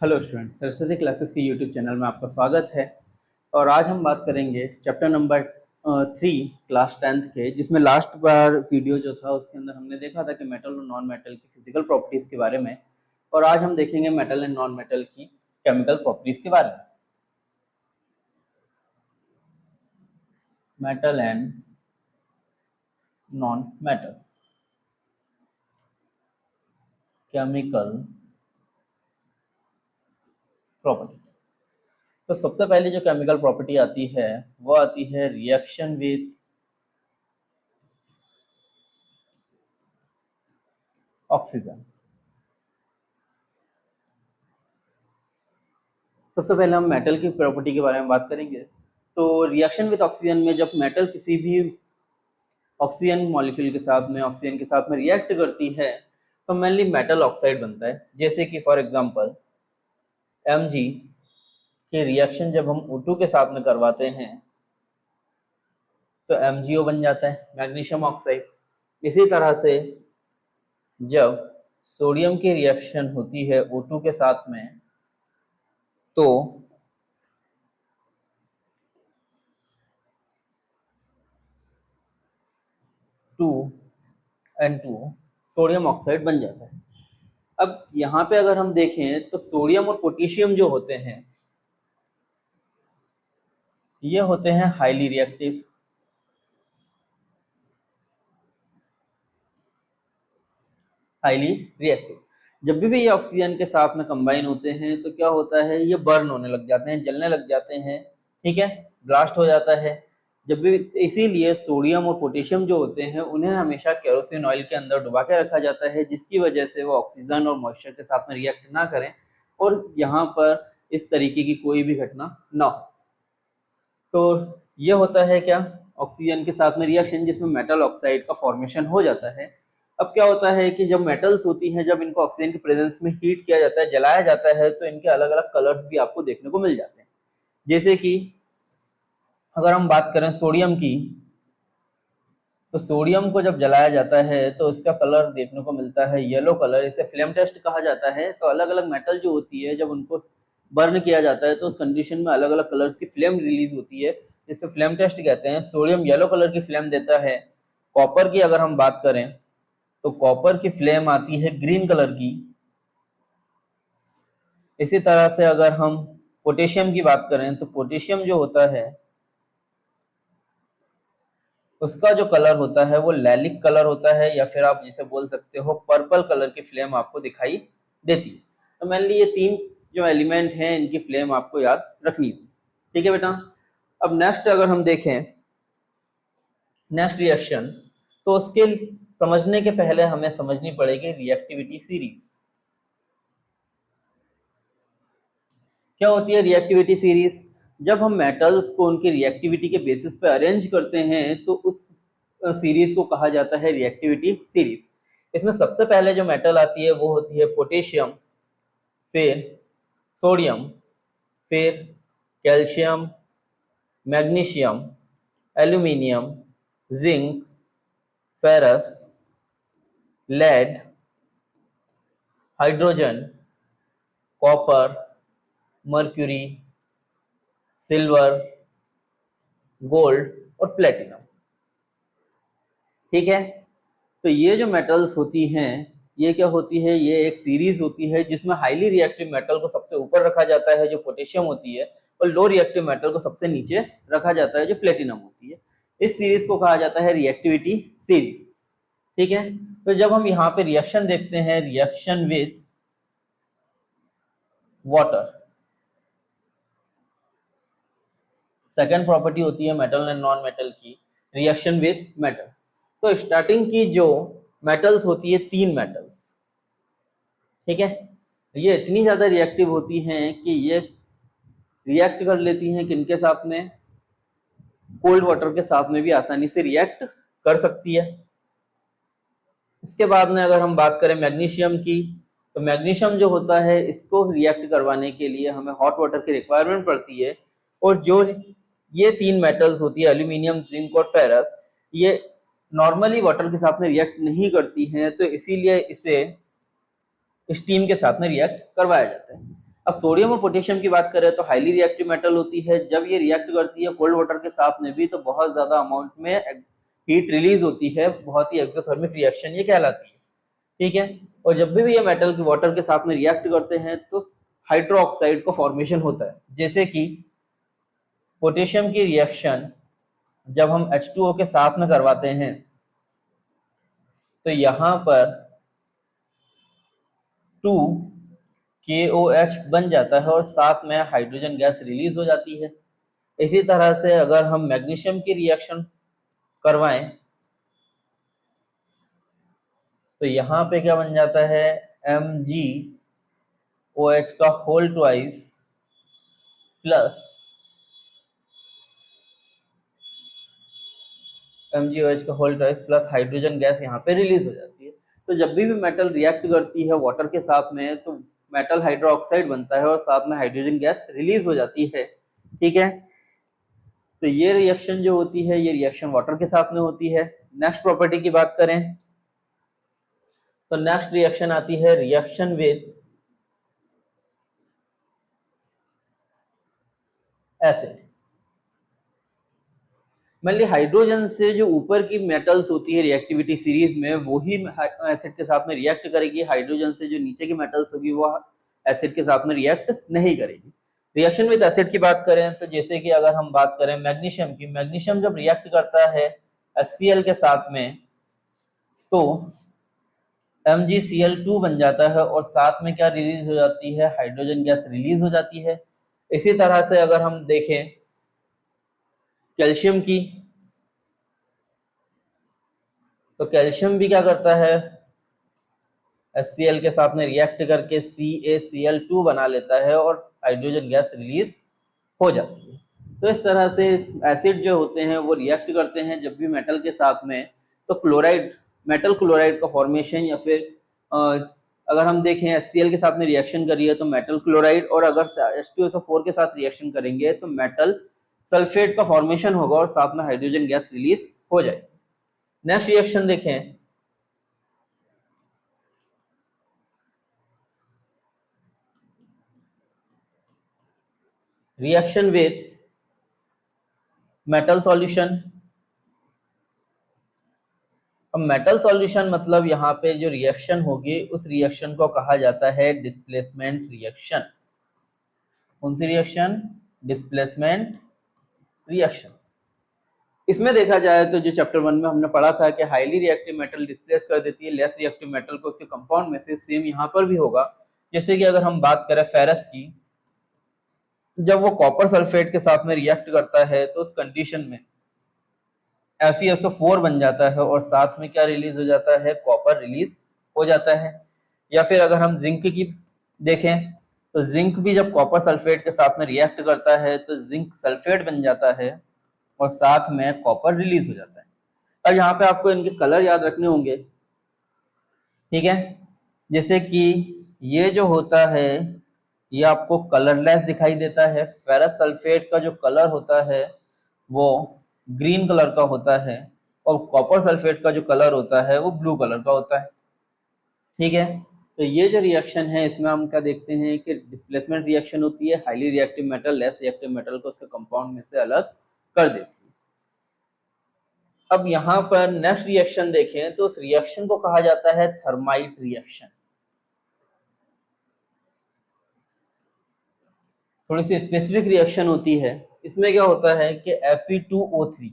Hello student, Saraswati classes के YouTube channel में आपका स्वागत है। और आज हम बात करेंगे चैप्टर नंबर 3 क्लास 10th के, जिसमें लास्ट बार वीडियो जो था उसके अंदर हमने देखा था कि मेटल और नॉन मेटल की फिजिकल प्रॉपर्टीज़ के बारे में। और आज हम देखेंगे मेटल एंड नॉन मेटल की केमिकल प्रॉपर्टीज़ के बारे में। Metal and non metal chemical property. तो सबसे पहले जो केमिकल प्रॉपर्टी आती है वो आती है रिएक्शन विथ ऑक्सीजन। सबसे पहले हम मेटल की प्रॉपर्टी के बारे में बात करेंगे। तो रिएक्शन विद ऑक्सीजन में जब मेटल किसी भी ऑक्सीजन मॉलिक्यूल के साथ में ऑक्सीजन के साथ में रिएक्ट करती है तो मेनली मेटल ऑक्साइड बनता है। जैसे कि फॉर एग्जांपल Mg के रिएक्शन जब हम O2 के साथ में करवाते हैं तो MgO बन जाता है, मैग्नीशियम ऑक्साइड। इसी तरह से जब सोडियम की रिएक्शन होती है O2 के साथ में तो N2 सोडियम ऑक्साइड बन जाता है। अब यहाँ पे अगर हम देखें तो सोडियम और पोटेशियम जो होते हैं ये होते हैं हाईली रिएक्टिव। हाईली रिएक्टिव जब भी ये ऑक्सीजन के साथ में कंबाइन होते हैं तो क्या होता है, ये बर्न होने लग जाते हैं, जलने लग जाते हैं, ठीक है, ब्लास्ट हो जाता है जब भी। इसीलिए सोडियम और पोटेशियम जो होते हैं उन्हें हमेशा केरोसिन ऑयल के अंदर डुबा के रखा जाता है, जिसकी वजह से वो ऑक्सीजन और मॉइस्चर के साथ में रिएक्ट ना करें और यहाँ पर इस तरीके की कोई भी घटना ना हो। तो ये होता है क्या, ऑक्सीजन के साथ में रिएक्शन जिसमें मेटल ऑक्साइड का फॉर्मेशन हो जाता है। अब क्या होता है कि जब मेटल्स होती हैं, जब इनको ऑक्सीजन की प्रेजेंस में हीट किया जाता है, जलाया जाता है, तो इनके अलग अलग कलर्स भी आपको देखने को मिल जाते हैं। जैसे कि अगर हम बात करें सोडियम की, तो सोडियम को जब जलाया जाता है तो इसका कलर देखने को मिलता है येलो कलर। इसे फ्लेम टेस्ट कहा जाता है। तो अलग अलग मेटल जो होती है जब उनको बर्न किया जाता है तो उस कंडीशन में अलग अलग कलर्स की फ्लेम रिलीज होती है, जिसे फ्लेम टेस्ट कहते हैं। सोडियम येलो कलर की फ्लेम देता है। कॉपर की अगर हम बात करें तो कॉपर की फ्लेम आती है ग्रीन कलर की। इसी तरह से अगर हम पोटेशियम की बात करें तो पोटेशियम जो होता है उसका जो कलर होता है वो लैलिक कलर होता है, या फिर आप जिसे बोल सकते हो पर्पल कलर की फ्लेम आपको दिखाई देती है। तो मेनली ये तीन जो एलिमेंट हैं इनकी फ्लेम आपको याद रखनी है, ठीक है बेटा। अब नेक्स्ट अगर हम देखें नेक्स्ट रिएक्शन, तो उसके समझने के पहले हमें समझनी पड़ेगी रिएक्टिविटी सीरीज। क्या होती है रिएक्टिविटी सीरीज? जब हम मेटल्स को उनकी रिएक्टिविटी के बेसिस पे अरेंज करते हैं तो उस सीरीज को कहा जाता है रिएक्टिविटी सीरीज। इसमें सबसे पहले जो मेटल आती है वो होती है पोटेशियम, फिर सोडियम, फिर calcium, magnesium, aluminium, zinc, ferrous, lead, hydrogen, copper, mercury, silver, gold और प्लेटिनम, ठीक है। तो ये जो मेटल्स होती हैं ये क्या होती है, ये एक सीरीज होती है जिसमें हाईली रिएक्टिव मेटल को सबसे ऊपर रखा जाता है जो पोटेशियम होती है, और लो रिएक्टिव मेटल को सबसे नीचे रखा जाता है जो प्लेटिनम होती है। इस सीरीज को कहा जाता है रिएक्टिविटी सीरीज, ठीक है। तो जब हम यहाँ पे रिएक्शन देखते हैं, reaction with water, second property होती है मेटल एंड नॉन मेटल की, रिएक्शन विद मेटल। तो स्टार्टिंग की जो मेटल्स होती है, तीन मेटल्स, ठीक है, ये इतनी ज्यादा रिएक्टिव होती हैं कि ये रिएक्ट कर लेती हैं किनके साथ में, कोल्ड वाटर के साथ में भी आसानी से रिएक्ट कर सकती है। इसके बाद में अगर हम बात करें मैग्नीशियम की, तो मैग्नीशियम जो होता है इसको रिएक्ट करवाने के लिए हमें हॉट वाटर की रिक्वायरमेंट पड़ती है। और जो ये तीन मेटल्स होती है एल्यूमिनियम, जिंक और फेरस, ये नॉर्मली वाटर के साथ में रिएक्ट नहीं करती हैं, तो इसीलिए इसे स्टीम के साथ में रिएक्ट करवाया जाता है। अब सोडियम और पोटेशियम की बात करें तो हाईली रिएक्टिव मेटल होती है। जब ये रिएक्ट करती है कोल्ड वाटर के साथ में भी तो बहुत ज्यादा अमाउंट में हीट रिलीज होती है, बहुत ही एक्सोथर्मिक रिएक्शन ये कहलाती है, ठीक है। और जब भी ये मेटल वाटर के साथ में रिएक्ट करते हैं तो हाइड्रोक्साइड का फॉर्मेशन होता है। जैसे कि पोटेशियम की रिएक्शन जब हम H2O के साथ में करवाते हैं तो यहां पर 2KOH बन जाता है और साथ में हाइड्रोजन गैस रिलीज हो जाती है। इसी तरह से अगर हम मैग्नीशियम की रिएक्शन करवाएं तो यहां पे क्या बन जाता है, MgOH का होल ट्वाइस प्लस MgOH का whole twice plus hydrogen gas यहाँ पे रिलीज हो जाती है। तो जब भी मेटल रिएक्ट करती है वाटर के साथ में तो मेटल हाइड्रोक्साइड बनता है और साथ में हाइड्रोजन गैस रिलीज हो जाती है, ठीक है। तो ये रिएक्शन जो होती है ये रिएक्शन वाटर के साथ में होती है। नेक्स्ट प्रॉपर्टी की बात करें तो नेक्स्ट रिएक्शन आती है रिएक्शन विद एसिड। मान ली हाइड्रोजन से जो ऊपर की मेटल्स होती है रिएक्टिविटी सीरीज में वही एसिड के साथ में रिएक्ट करेगी, हाइड्रोजन से जो नीचे की मेटल्स होगी वो एसिड के साथ में रिएक्ट नहीं करेगी। रिएक्शन विद एसिड की बात करें तो जैसे कि अगर हम बात करें मैग्नीशियम की, मैग्नीशियम जब रिएक्ट करता है HCl के साथ में तो MgCl2 बन जाता है और साथ में क्या रिलीज हो जाती है, हाइड्रोजन गैस रिलीज हो जाती है। इसी तरह से अगर हम देखें कैल्शियम की तो कैल्शियम भी क्या करता है, HCl के साथ में रिएक्ट करके CaCl2 बना लेता है और हाइड्रोजन गैस रिलीज हो जाती है। तो इस तरह से एसिड जो होते हैं वो रिएक्ट करते हैं जब भी मेटल के साथ में, तो क्लोराइड, मेटल क्लोराइड का फॉर्मेशन या फिर अगर हम देखें HCl के साथ में रिएक्शन करिए तो मेटल क्लोराइड, और अगर H2SO4 के साथ रिएक्शन करेंगे तो मेटल सल्फेट का फॉर्मेशन होगा और साथ में हाइड्रोजन गैस रिलीज हो जाएगी। नेक्स्ट रिएक्शन देखें रिएक्शन विथ मेटल सॉल्यूशन। अब मेटल सॉल्यूशन मतलब यहाँ पे जो रिएक्शन होगी उस रिएक्शन को कहा जाता है डिस्प्लेसमेंट रिएक्शन। कौन सी रिएक्शन, डिस्प्लेसमेंट रिएक्शन। इसमें देखा जाए तो जो चैप्टर 1 में हमने पढ़ा था कि हाईली रिएक्टिव मेटल डिस्प्लेस कर देती है लेस रिएक्टिव मेटल को उसके कंपाउंड में से, सेम यहाँ पर भी होगा। जैसे कि अगर हम बात करें फेरस की, जब वो कॉपर सल्फेट के साथ में रिएक्ट करता है तो उस कंडीशन में FeSO4 बन जाता है और साथ में क्या रिलीज हो जाता है, कॉपर रिलीज हो जाता है। या फिर अगर हम जिंक की देखें तो जिंक भी जब कॉपर सल्फेट के साथ में रिएक्ट करता है तो जिंक सल्फेट बन जाता है और साथ में कॉपर रिलीज हो जाता है। अब यहाँ पे आपको इनके कलर याद रखने होंगे, ठीक है। जैसे कि ये जो होता है ये आपको कलरलेस दिखाई देता है, फेरस सल्फेट का जो कलर होता है वो ग्रीन कलर का होता है और कॉपर सल्फेट का जो कलर होता है वो ब्लू कलर का होता है, ठीक है। तो ये जो रिएक्शन है इसमें हम क्या देखते हैं कि डिस्प्लेसमेंट रिएक्शन होती है, highly reactive metal less reactive metal को उसके कंपाउंड में से अलग कर देती है। अब यहाँ पर नेक्स्ट रिएक्शन देखें तो उस रिएक्शन को कहा जाता है थर्माइट रिएक्शन। थोड़ी सी स्पेसिफिक रिएक्शन होती है। इसमें क्या होता है कि Fe2O3,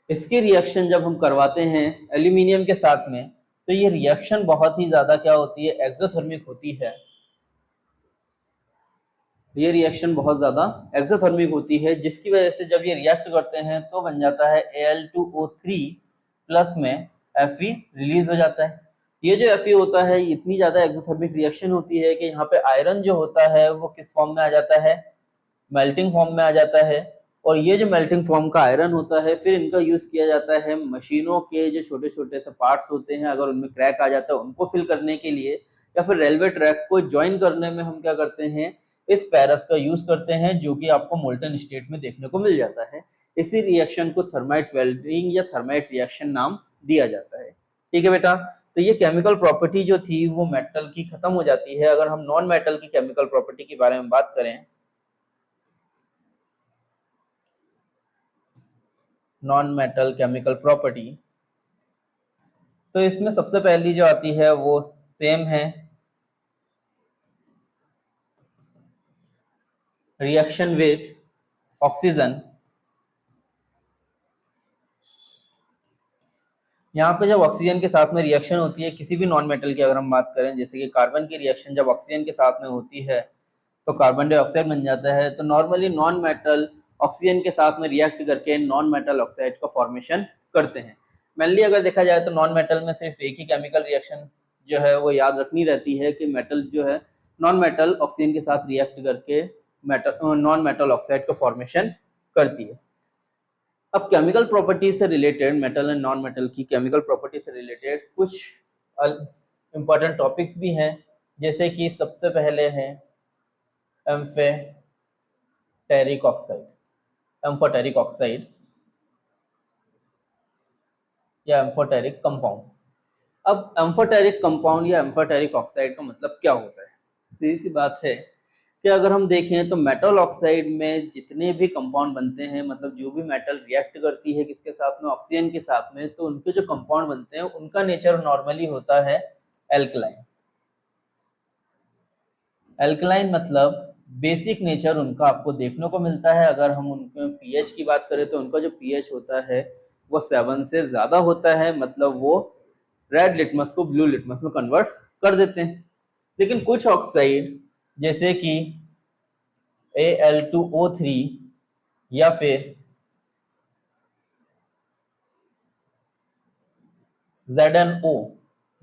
इसकी रिएक्शन जब हम करवाते हैं एल्यूमिनियम के साथ में तो ये रिएक्शन बहुत ही ज्यादा क्या होती है, एक्सोथर्मिक होती है। ये रिएक्शन बहुत ज्यादा एक्सोथर्मिक होती है जिसकी वजह से जब ये रिएक्ट करते हैं तो बन जाता है Al2O3 प्लस में Fe रिलीज हो जाता है। ये जो Fe होता है इतनी ज्यादा एक्सोथर्मिक रिएक्शन होती है कि यहाँ पे आयरन जो होता है वो किस फॉर्म में आ जाता है, मेल्टिंग फॉर्म में आ जाता है। और ये जो मेल्टिंग फॉर्म का आयरन होता है फिर इनका यूज किया जाता है मशीनों के जो छोटे छोटे से पार्ट्स होते हैं अगर उनमें क्रैक आ जाता है उनको फिल करने के लिए, या फिर रेलवे ट्रैक को ज्वाइन करने में हम क्या करते हैं, इस फेरस का यूज करते हैं जो कि आपको मोल्टन स्टेट में देखने को मिल जाता है। इसी रिएक्शन को थर्माइट वेल्डिंग या थर्माइट रिएक्शन नाम दिया जाता है, ठीक है बेटा। तो ये केमिकल प्रॉपर्टी जो थी वो मेटल की खत्म हो जाती है। अगर हम नॉन मेटल की केमिकल प्रॉपर्टी के बारे में बात करें, नॉन मेटल केमिकल प्रॉपर्टी, तो इसमें सबसे पहली जो आती है वो सेम है, रिएक्शन विथ ऑक्सीजन। यहाँ पे जब ऑक्सीजन के साथ में रिएक्शन होती है किसी भी नॉन मेटल की, अगर हम बात करें जैसे कि कार्बन की रिएक्शन जब ऑक्सीजन के साथ में होती है तो कार्बन डाइऑक्साइड बन जाता है। तो नॉर्मली नॉन मेटल ऑक्सीजन के साथ में रिएक्ट करके नॉन मेटल ऑक्साइड का फॉर्मेशन करते हैं। मेनली अगर देखा जाए तो नॉन मेटल में सिर्फ एक ही केमिकल रिएक्शन जो है वो याद रखनी रहती है कि मेटल जो है नॉन मेटल ऑक्सीजन के साथ रिएक्ट करके मेटल नॉन मेटल ऑक्साइड का फॉर्मेशन करती है। अब केमिकल प्रॉपर्टी से related, metal and non metal की केमिकल प्रॉपर्टी से रिलेटेड कुछ इंपॉर्टेंट टॉपिक्स भी हैं, जैसे कि सबसे पहले है एम्फेटेरिक ऑक्साइड, एम्फोटेरिक ऑक्साइड या एम्फोटेरिक कंपाउंड। अब एम्फोटेरिक कंपाउंड या एम्फोटेरिक ऑक्साइड का मतलब क्या होता है? सीधी सी बात है कि अगर हम देखें तो मेटल ऑक्साइड में जितने भी कंपाउंड बनते हैं, मतलब जो भी मेटल रिएक्ट करती है किसके साथ में, ऑक्सीजन के साथ में, तो उनके जो कंपाउंड बनते हैं उनका नेचर नॉर्मली होता है एल्कलाइन। एल्कलाइन मतलब बेसिक नेचर उनका आपको देखने को मिलता है। अगर हम उनके पीएच की बात करें तो उनका जो पीएच होता है वो 7 से ज्यादा होता है, मतलब वो रेड लिटमस को ब्लू लिटमस में कन्वर्ट कर देते हैं। लेकिन कुछ ऑक्साइड जैसे कि Al2O3 या फिर ZnO,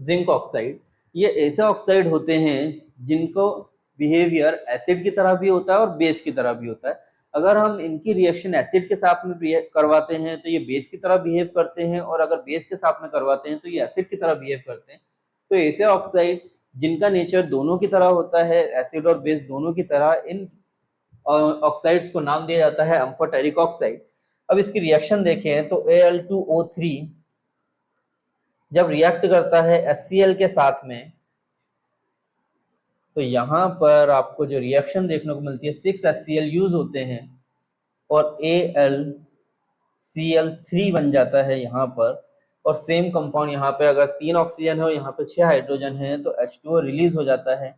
जिंक ऑक्साइड, ये ऐसे ऑक्साइड होते हैं जिनको बिहेवियर एसिड की तरह भी होता है और बेस की तरह भी होता है। अगर हम इनकी रिएक्शन एसिड के साथ में करवाते हैं तो ये बेस की तरह बिहेव करते हैं, और अगर बेस के साथ में करवाते हैं तो ये एसिड की तरह बिहेव करते हैं। तो ऐसे ऑक्साइड जिनका नेचर दोनों की तरह होता है, एसिड और बेस दोनों की तरह, इन ऑक्साइड्स को नाम दिया जाता है एम्फोटेरिक ऑक्साइड। अब इसकी रिएक्शन देखें तो Al2O3 जब रिएक्ट करता है HCl के साथ में, तो यहाँ पर आपको जो रिएक्शन देखने को मिलती है 6 HCl यूज होते हैं और AlCl3 बन जाता है यहाँ पर। और सेम कंपाउंड यहाँ पे अगर 3 ऑक्सीजन है और यहाँ पे 6 हाइड्रोजन है तो H2O रिलीज हो जाता है।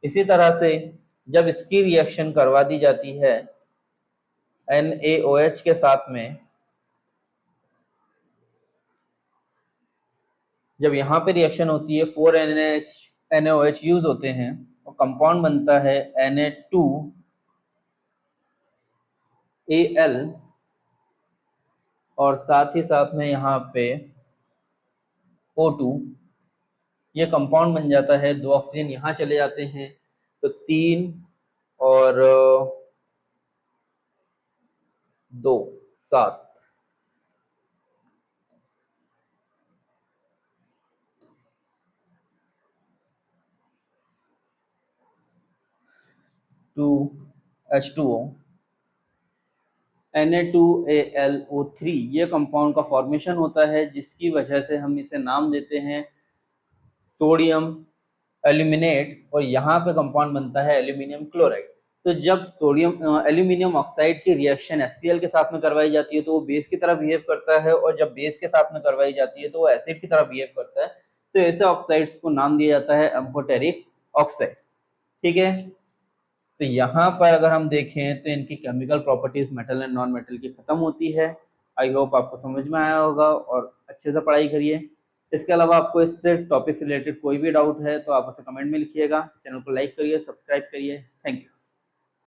इसी तरह से जब इसकी रिएक्शन करवा दी जाती है NaOH के साथ में, जब यहाँ पे रिएक्शन होती है 4 NaOH यूज होते हैं और कंपाउंड बनता है Na2Al, और साथ ही साथ में यहाँ पे O2, ये कंपाउंड बन जाता है। 2 ऑक्सीजन यहाँ चले जाते हैं तो 3 और 2 7, 2H2O, Na2AlO3, ये कंपाउंड का फॉर्मेशन होता है जिसकी वजह से हम इसे नाम देते हैं सोडियम एल्यूमिनेट, और यहाँ पे कंपाउंड बनता है एल्यूमिनियम क्लोराइड। तो जब सोडियम एल्यूमिनियम ऑक्साइड की रिएक्शन HCl के साथ में करवाई जाती है तो वो बेस की तरह बिहेव करता है, और जब बेस के साथ में करवाई जाती है तो वो एसिड की तरह बिहेव करता है। तो ऐसे ऑक्साइड्स को नाम दिया जाता है एम्फोटेरिक ऑक्साइड। ठीक है, तो यहाँ पर अगर हम देखें तो इनकी chemical properties metal and non metal की खत्म होती है। आई होप आपको समझ में आया होगा और अच्छे से पढ़ाई करिए। इसके अलावा आपको इससे टॉपिक से रिलेटेड कोई भी डाउट है तो आप उसे कमेंट में लिखिएगा। चैनल को लाइक करिए, सब्सक्राइब करिए। Thank you.